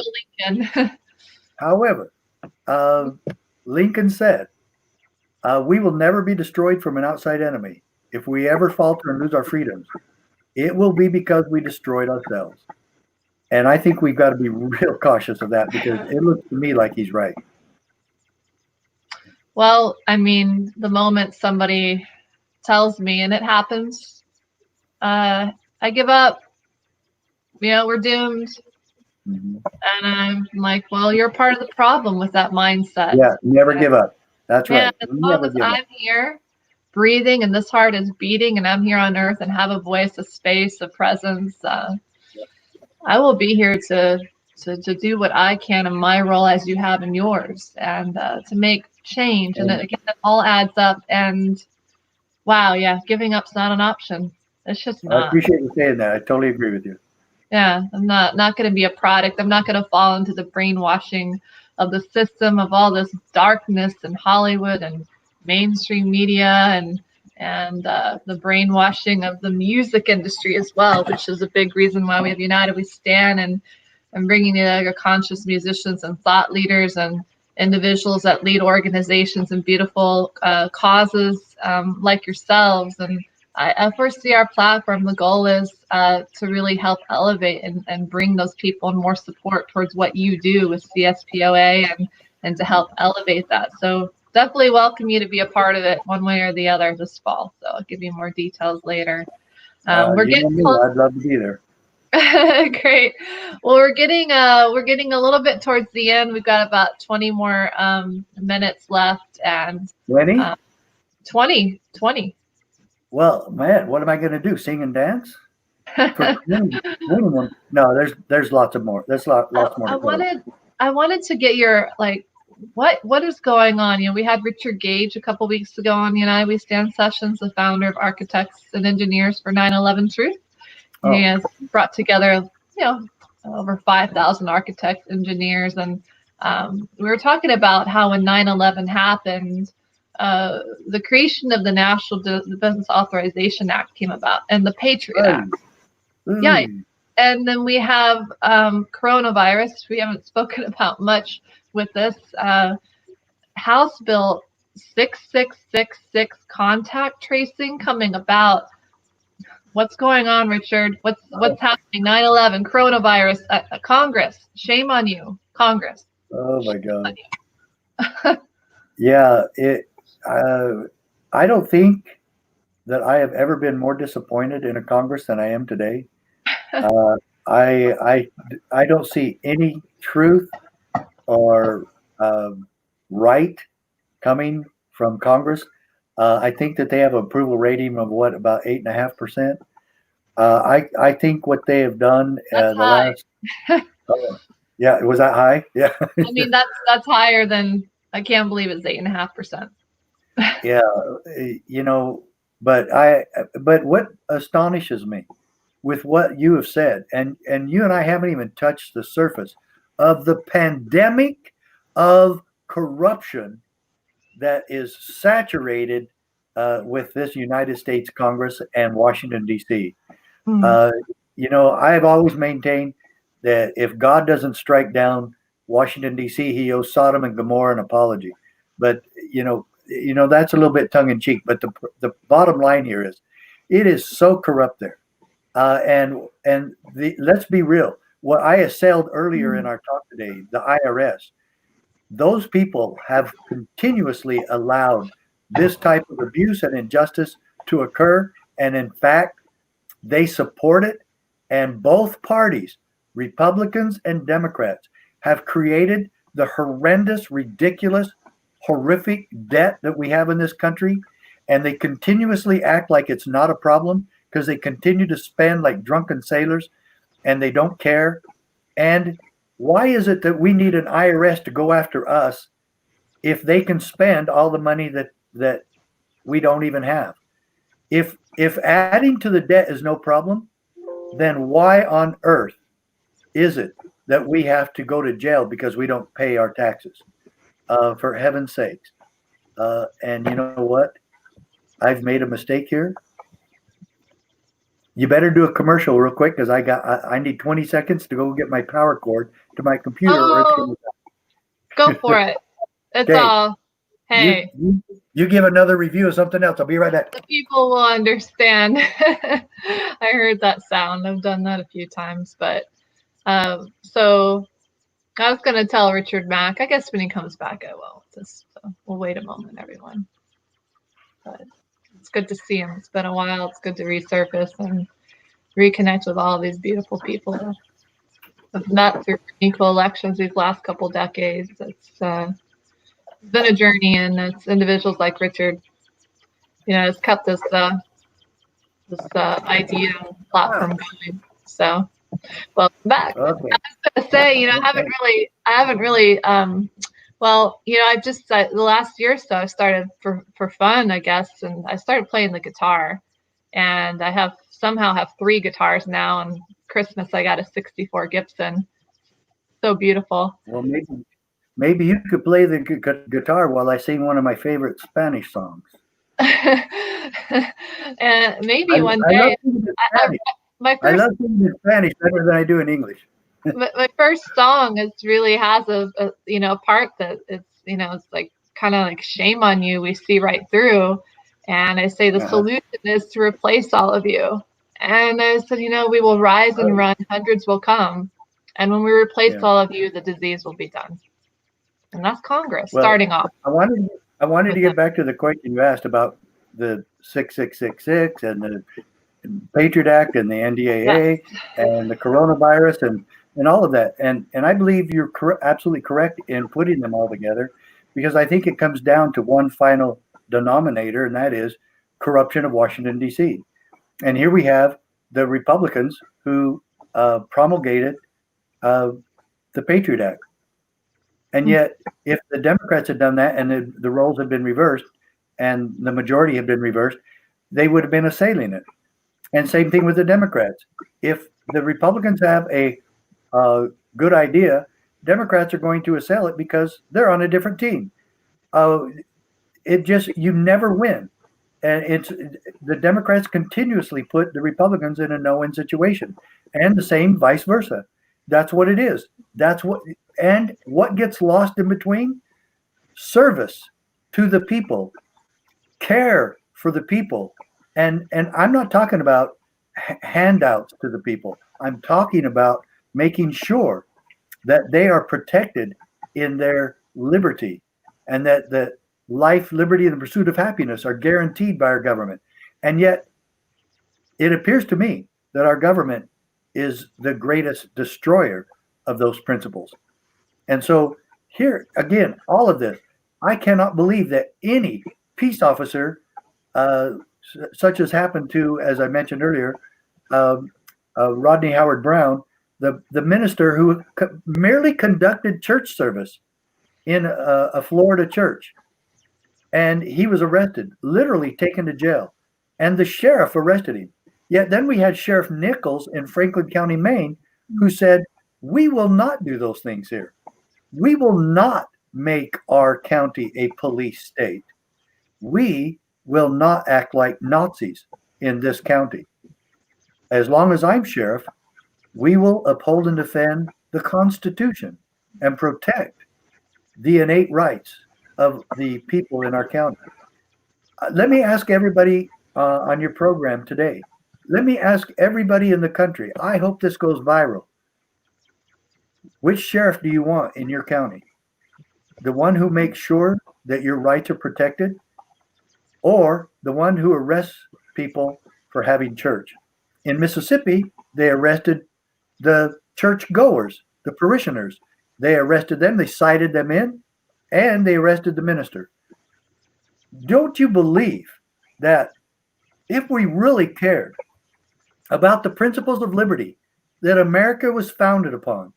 Lincoln said, "We will never be destroyed from an outside enemy. If we ever falter and lose our freedoms, it will be because we destroyed ourselves." And I think we've got to be real cautious of that, because it looks to me like he's right. Well, I mean, the moment somebody tells me, and it happens, I give up. We're doomed. Mm-hmm. And I'm like, well, you're part of the problem with that mindset. Yeah, never give up. That's right. As long as I'm here, breathing, and this heart is beating, and I'm here on earth and have a voice, a space, a presence, I will be here to do what I can in my role as you have in yours, and to make change. And again, it all adds up. And wow, giving up's not an option. It's just not. I appreciate you saying that. I totally agree with you. Yeah, I'm not going to be a product. I'm not going to fall into the brainwashing of the system, of all this darkness and Hollywood and mainstream media, and the brainwashing of the music industry as well, which is a big reason why we have United We Stand, and bringing together conscious musicians and thought leaders and individuals that lead organizations and beautiful causes like yourselves. And I foresee our platform, the goal is to really help elevate and bring those people and more support towards what you do with CSPOA, and to help elevate that. So definitely welcome you to be a part of it one way or the other this fall. So I'll give you more details later. We're getting close. I'd love to be there. Great. Well, we're getting a little bit towards the end. We've got about 20 more minutes left, and 20. Well, man, what am I going to do? Sing and dance? No, there's lots more. There's lots more. I wanted to get your what is going on? You know, we had Richard Gage a couple weeks ago on United We Stand Sessions, the founder of Architects and Engineers for 9/11 Truth. He has brought together, you know, over 5,000 architects, engineers, and we were talking about how when 9/11 happened, the creation of the National Defense Authorization Act came about, and the Patriot Act. Yeah, and then we have coronavirus. We haven't spoken about much with this. House Bill 6666 contact tracing coming about. What's going on, Richard? What's happening? 9/11, coronavirus, Congress. Shame on you, Congress. Oh my God. Yeah, I don't think that I have ever been more disappointed in a Congress than I am today. I don't see any truth or right coming from Congress. I think that they have an approval rating of about 8.5%. I think what they have done the last. Yeah, was that high? Yeah. I mean, that's higher than, I can't believe it's 8.5%. Yeah, you know, but what astonishes me with what you have said, and you and I haven't even touched the surface of the pandemic of corruption that is saturated with this United States Congress and Washington, D.C. You know, I've always maintained that if God doesn't strike down Washington, D.C., he owes Sodom and Gomorrah an apology. But, you know, that's a little bit tongue in cheek. But the bottom line here is it is so corrupt there. Let's be real. What I assailed earlier in our talk today, the IRS, those people have continuously allowed this type of abuse and injustice to occur. And in fact, they support it. And both parties, Republicans and Democrats, have created the horrendous, ridiculous, horrific debt that we have in this country. And they continuously act like it's not a problem because they continue to spend like drunken sailors and they don't care. And why is it that we need an IRS to go after us if they can spend all the money that we don't even have? If adding to the debt is no problem, then why on earth is it that we have to go to jail because we don't pay our taxes? For heaven's sakes. And you know what? I've made a mistake here. You better do a commercial real quick because I need 20 seconds to go get my power cord to my computer. Go for it. It's okay. All. Hey. You give another review of something else. I'll be right back. The people will understand. I heard that sound. I've done that a few times. But so I was going to tell Richard Mack. I guess when he comes back, I will. We'll wait a moment, everyone. But it's good to see him. It's been a while. It's good to resurface and reconnect with all these beautiful people I've met through equal elections these last couple decades. It's been a journey, and it's individuals like Richard, you know, has kept this idea platform going. So, welcome back. Okay. I was going to say, you know, I haven't really. Well, you know, the last year or so, I started for fun, I guess, and I started playing the guitar, and I somehow have 3 guitars now. And Christmas, I got a '64 Gibson. So beautiful. Well, maybe you could play the guitar while I sing one of my favorite Spanish songs. And maybe one day. I love singing in Spanish better than I do in English. My first song really has a part that it's like kind of like shame on you. We see right through, and I say the solution is to replace all of you. And I said, we will rise and run, hundreds will come, and when we replace all of you, the disease will be done. And that's Congress starting off. I wanted to get back to the question you asked about the 6666 and the Patriot Act and the NDAA and the coronavirus and all of that. And I believe you're absolutely correct in putting them all together, because I think it comes down to one final denominator, and that is corruption of Washington, D.C. And here we have the Republicans who promulgated the Patriot Act. And yet, if the Democrats had done that and the roles had been reversed and the majority had been reversed, they would have been assailing it. And same thing with the Democrats. If the Republicans have a good idea, Democrats are going to assail it because they're on a different team. You never win. And the Democrats continuously put the Republicans in a no-win situation, and the same vice versa. That's what it is. And what gets lost in between? Service to the people, care for the people. And I'm not talking about handouts to the people. I'm talking about making sure that they are protected in their liberty, and that the life, liberty, and the pursuit of happiness are guaranteed by our government. And yet, it appears to me that our government is the greatest destroyer of those principles. And so here, again, all of this, I cannot believe that any peace officer, such as happened to, as I mentioned earlier, Rodney Howard Brown, the minister who merely conducted church service in a Florida church, and he was arrested, literally taken to jail, and the sheriff arrested him. Yet then we had Sheriff Nichols in Franklin County, Maine, who said, we will not do those things here. We will not make our county a police state. We will not act like Nazis in this county. As long as I'm sheriff, we will uphold and defend the Constitution and protect the innate rights of the people in our county. Let me ask everybody on your program today. Let me ask everybody in the country. I hope this goes viral. Which sheriff do you want in your county? The one who makes sure that your rights are protected, or the one who arrests people for having church? In Mississippi, they arrested the church goers, the parishioners. They arrested them, they cited them in, and they arrested the minister. Don't you believe that if we really cared about the principles of liberty that America was founded upon,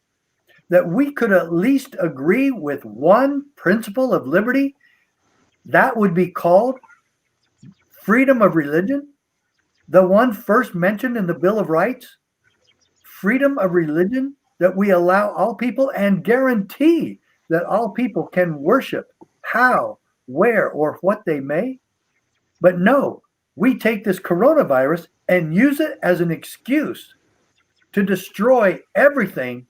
that we could at least agree with one principle of liberty, that would be called freedom of religion, the one first mentioned in the Bill of Rights, freedom of religion, that we allow all people and guarantee that all people can worship how, where, or what they may. But no, we take this coronavirus and use it as an excuse to destroy everything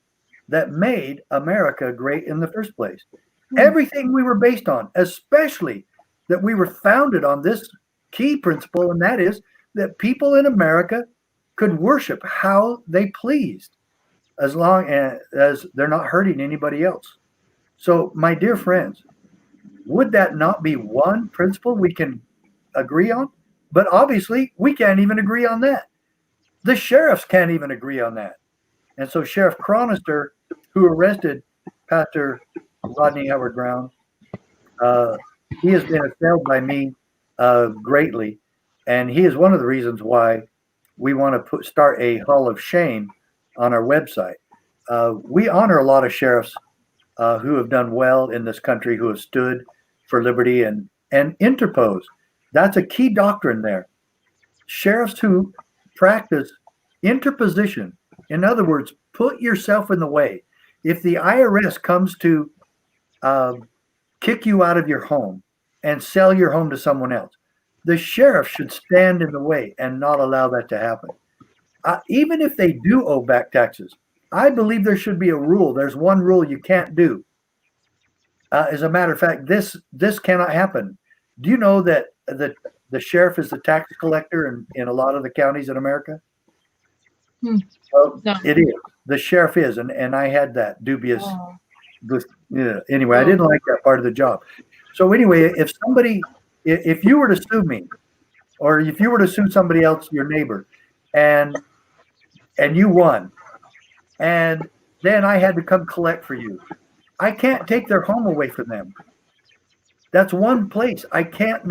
that made America great in the first place. Everything we were based on, especially that we were founded on this key principle, and that is that people in America could worship how they pleased, as long as they're not hurting anybody else. So, my dear friends, would that not be one principle we can agree on? But obviously, we can't even agree on that. The sheriffs can't even agree on that. And so Sheriff Cronister, who arrested Pastor Rodney Howard Brown, he has been assailed by me greatly. And he is one of the reasons why we want to start a Hall of Shame on our website. We honor a lot of sheriffs who have done well in this country, who have stood for liberty and interpose. That's a key doctrine there. Sheriffs who practice interposition, in other words, put yourself in the way. If the IRS comes to kick you out of your home and sell your home to someone else, the sheriff should stand in the way and not allow that to happen. Even if they do owe back taxes, I believe there should be a rule. There's one rule you can't do. As a matter of fact, this cannot happen. Do you know that the sheriff is the tax collector in a lot of the counties in America? Well, no. It is. The sheriff is, and I had that dubious. Anyway, I didn't like that part of the job. So anyway, if you were to sue me, or if you were to sue somebody else, your neighbor, and you won, and then I had to come collect for you, I can't take their home away from them. That's one place I can't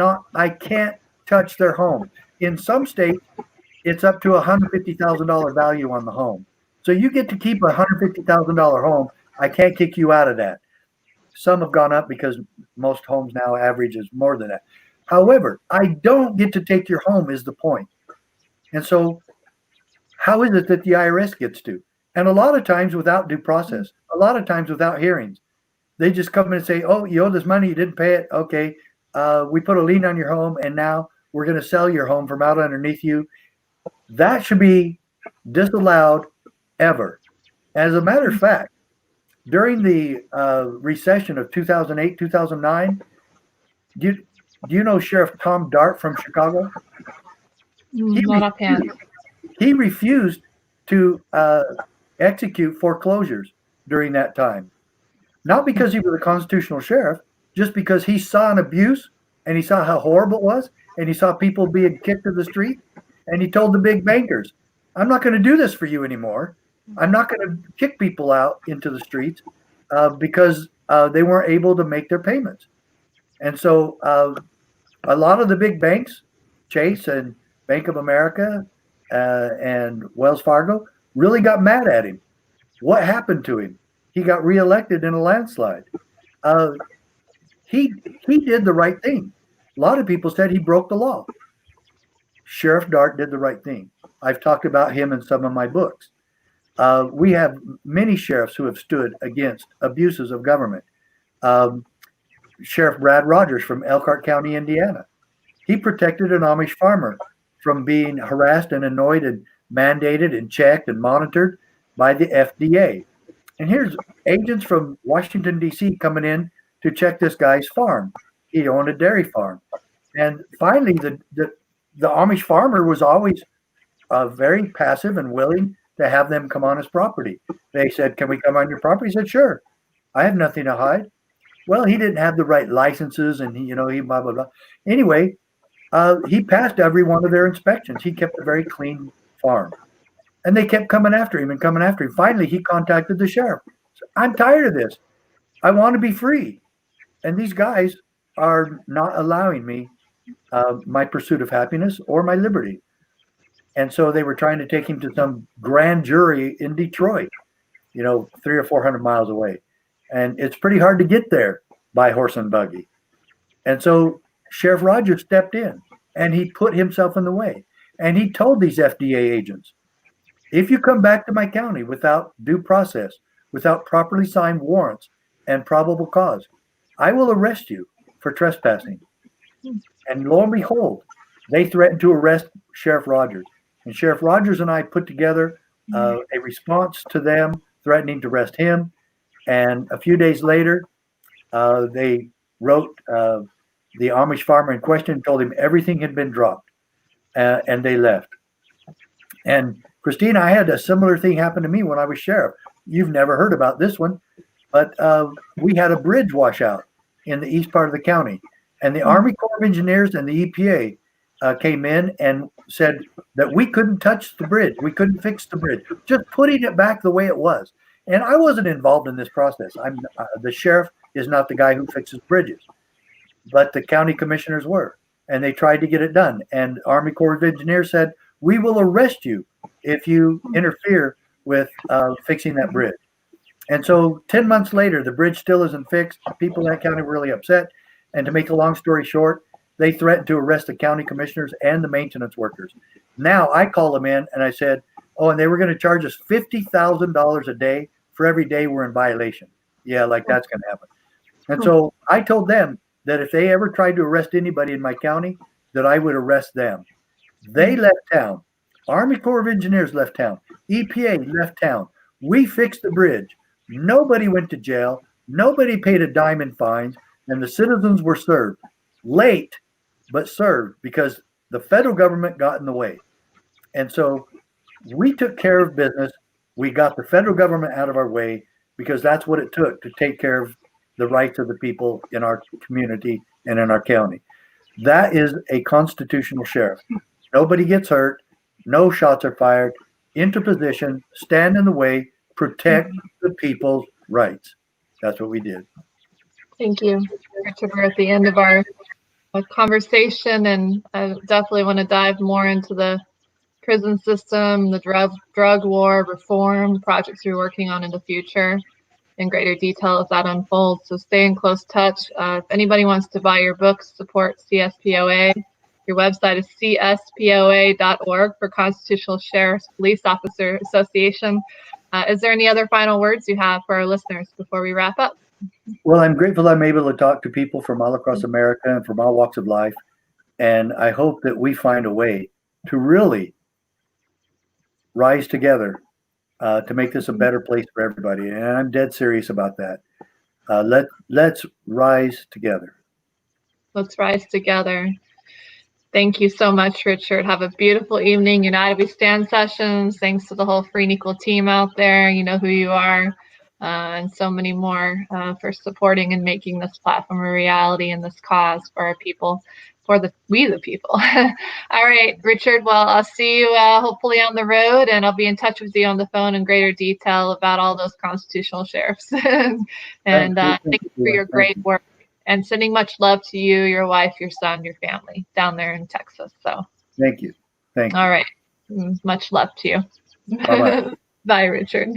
touch their home. In some states, it's up to $150,000 value on the home. So you get to keep a $150,000 home. I can't kick you out of that. Some have gone up because most homes now average is more than that. However, I don't get to take your home is the point. And so how is it that the IRS gets to? And a lot of times without due process, a lot of times without hearings. They just come in and say, oh, you owe this money, you didn't pay it. Okay, we put a lien on your home, and now we're going to sell your home from out underneath you. That should be disallowed ever. As a matter of fact, during the recession of 2008, 2009, do you know Sheriff Tom Dart from Chicago? He refused to execute foreclosures during that time. Not because he was a constitutional sheriff, just because he saw an abuse and he saw how horrible it was, and he saw people being kicked to the street, and he told the big bankers, I'm not going to do this for you anymore. I'm not going to kick people out into the streets because they weren't able to make their payments. And so a lot of the big banks, Chase and Bank of America and Wells Fargo, really got mad at him. What happened to him? He got reelected in a landslide. He did the right thing. A lot of people said he broke the law. Sheriff Dart did the right thing. I've talked about him in some of my books. We have many sheriffs who have stood against abuses of government. Sheriff Brad Rogers from Elkhart County, Indiana. He protected an Amish farmer from being harassed and annoyed and mandated and checked and monitored by the FDA. And here's agents from Washington, D.C. coming in to check this guy's farm. He owned a dairy farm. And finally, the Amish farmer was always very passive and willing to have them come on his property. They said, can we come on your property? He said, sure. I have nothing to hide. Well, he didn't have the right licenses, and he blah, blah, blah. Anyway, he passed every one of their inspections. He kept a very clean farm. And they kept coming after him and coming after him. Finally, he contacted the sheriff. I'm tired of this. I want to be free. And these guys are not allowing me my pursuit of happiness or my liberty. And so they were trying to take him to some grand jury in Detroit, 300 or 400 miles away. And it's pretty hard to get there by horse and buggy. And so Sheriff Rogers stepped in and he put himself in the way. And he told these FDA agents, if you come back to my county without due process, without properly signed warrants and probable cause, I will arrest you for trespassing. And lo and behold, they threatened to arrest Sheriff Rogers. And Sheriff Rogers and I put together a response to them threatening to arrest him. And a few days later, they wrote the Amish farmer in question and told him everything had been dropped. And they left. And Christina, I had a similar thing happen to me when I was sheriff. You've never heard about this one, but we had a bridge washout in the east part of the county. And the Army Corps of Engineers and the EPA came in and said that we couldn't touch the bridge. We couldn't fix the bridge, just putting it back the way it was. And I wasn't involved in this process. The sheriff is not the guy who fixes bridges, but the county commissioners were, and they tried to get it done. And Army Corps of Engineers said, we will arrest you if you interfere with fixing that bridge. And so 10 months later, the bridge still isn't fixed. People in that county were really upset. And to make a long story short, they threatened to arrest the county commissioners and the maintenance workers. Now I call them in and I said, oh, and they were going to charge us $50,000 a day for every day we're in violation. Yeah, like that's going to happen. And so I told them that if they ever tried to arrest anybody in my county, that I would arrest them. They left town. Army Corps of Engineers left town. EPA left town. We fixed the bridge. Nobody went to jail. Nobody paid a dime in fines. And the citizens were served. Late, but served, because the federal government got in the way. And so we took care of business. We got the federal government out of our way because that's what it took to take care of the rights of the people in our community and in our county. That is a constitutional sheriff. Nobody gets hurt. No shots are fired. Interposition, stand in the way, protect the people's rights. That's what we did. Thank you, Richard. We're at the end of our conversation, and I definitely want to dive more into the prison system, the drug war, reform projects you're working on in the future. in greater detail as that unfolds. So stay in close touch. If anybody wants to buy your books, support CSPOA. Your website is cspoa.org for Constitutional Sheriff's Police Officer Association. Is there any other final words you have for our listeners before we wrap up? Well, I'm grateful I'm able to talk to people from all across America and from all walks of life. And I hope that we find a way to really rise together to make this a better place for everybody. And I'm dead serious about that. Let's rise together. Let's rise together. Thank you so much, Richard. Have a beautiful evening. United We Stand sessions. Thanks to the whole Free and Equal team out there. You know who you are, and so many more for supporting and making this platform a reality and this cause for our people, for we the people. All right, Richard. Well, I'll see you hopefully on the road, and I'll be in touch with you on the phone in greater detail about all those constitutional sheriffs. and thank you for your great work. And sending much love to you, your wife, your son, your family down there in Texas. So thank you. Thank you. All right. Much love to you. Bye-bye. Bye, Richard.